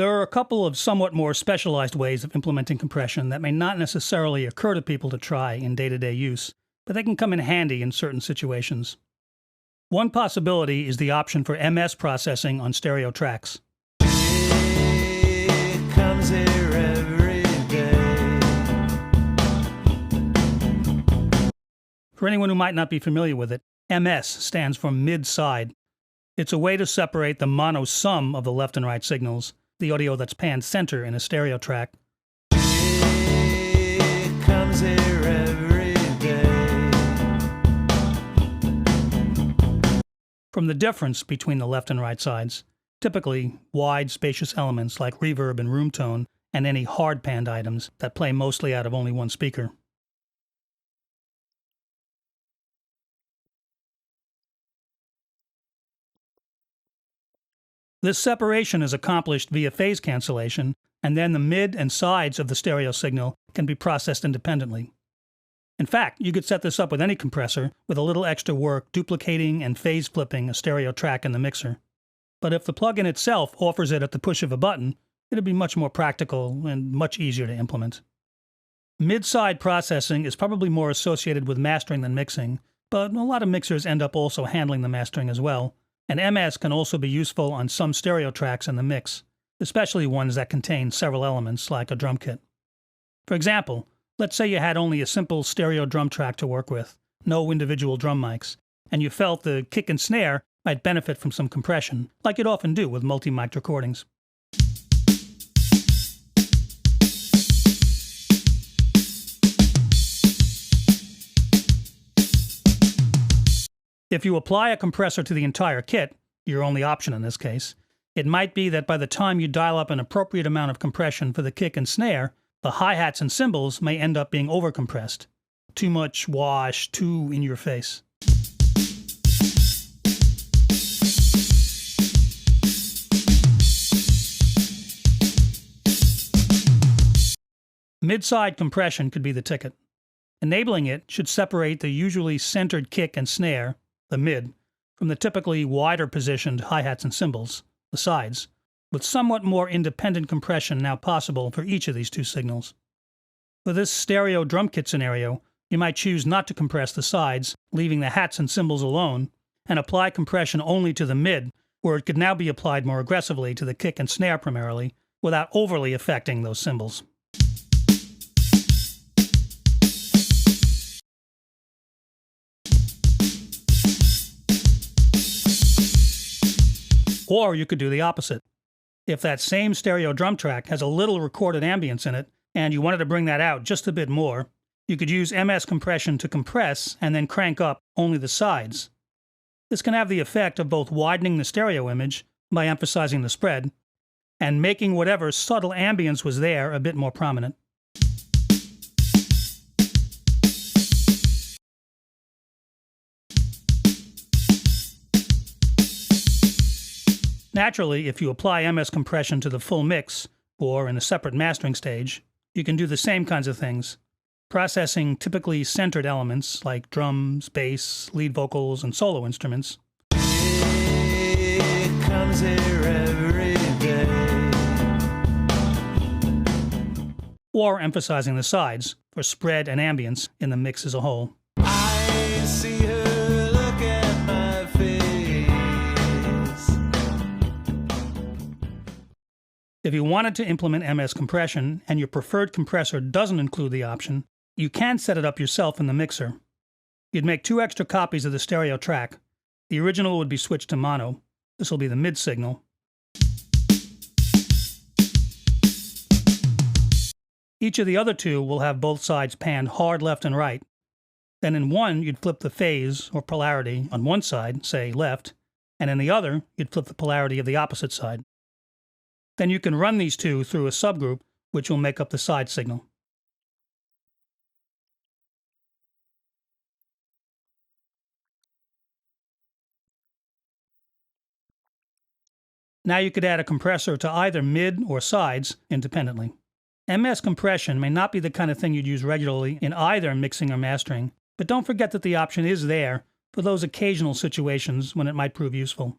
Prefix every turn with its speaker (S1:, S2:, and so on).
S1: There are a couple of somewhat more specialized ways of implementing compression that may not necessarily occur to people to try in day-to-day use, but they can come in handy in certain situations. One possibility is the option for MS processing on stereo tracks.
S2: It comes here every day.
S1: For anyone who might not be familiar with it, MS stands for mid-side. It's a way to separate the mono sum of the left and right signals, the audio that's panned center in a stereo track.
S2: It comes here every day.
S1: From the difference between the left and right sides, typically wide, spacious elements like reverb and room tone, and any hard panned items that play mostly out of only one speaker. This separation is accomplished via phase cancellation, and then the mid and sides of the stereo signal can be processed independently. In fact, you could set this up with any compressor with a little extra work duplicating and phase flipping a stereo track in the mixer. But if the plugin itself offers it at the push of a button, it'd be much more practical and much easier to implement. Mid-side processing is probably more associated with mastering than mixing, but a lot of mixers end up also handling the mastering as well. And MS can also be useful on some stereo tracks in the mix, especially ones that contain several elements like a drum kit. For example, let's say you had only a simple stereo drum track to work with, no individual drum mics, and you felt the kick and snare might benefit from some compression, like you'd often do with multi-mic'd recordings. If you apply a compressor to the entire kit, your only option in this case, it might be that by the time you dial up an appropriate amount of compression for the kick and snare, the hi-hats and cymbals may end up being overcompressed. Too much wash, too in your face. Mid-side compression could be the ticket. Enabling it should separate the usually centered kick and snare, the mid, from the typically wider positioned hi-hats and cymbals, the sides, with somewhat more independent compression now possible for each of these two signals. For this stereo drum kit scenario, you might choose not to compress the sides, leaving the hats and cymbals alone, and apply compression only to the mid, where it could now be applied more aggressively to the kick and snare primarily, without overly affecting those cymbals. Or you could do the opposite. If that same stereo drum track has a little recorded ambience in it, and you wanted to bring that out just a bit more, you could use MS compression to compress and then crank up only the sides. This can have the effect of both widening the stereo image by emphasizing the spread, and making whatever subtle ambience was there a bit more prominent. Naturally, if you apply MS compression to the full mix, or in a separate mastering stage, you can do the same kinds of things, processing typically centered elements like drums, bass, lead vocals, and solo instruments.
S2: It comes here every day.
S1: Or emphasizing the sides for spread and ambience in the mix as a whole.
S2: I see her look at my face.
S1: If you wanted to implement MS compression and your preferred compressor doesn't include the option, you can set it up yourself in the mixer. You'd make 2 extra copies of the stereo track. The original would be switched to mono. This will be the mid signal. Each of the other 2 will have both sides panned hard left and right. Then in one, you'd flip the phase or polarity on one side, say left, and in the other, you'd flip the polarity of the opposite side. Then you can run these 2 through a subgroup, which will make up the side signal. Now you could add a compressor to either mid or sides independently. MS compression may not be the kind of thing you'd use regularly in either mixing or mastering, but don't forget that the option is there for those occasional situations when it might prove useful.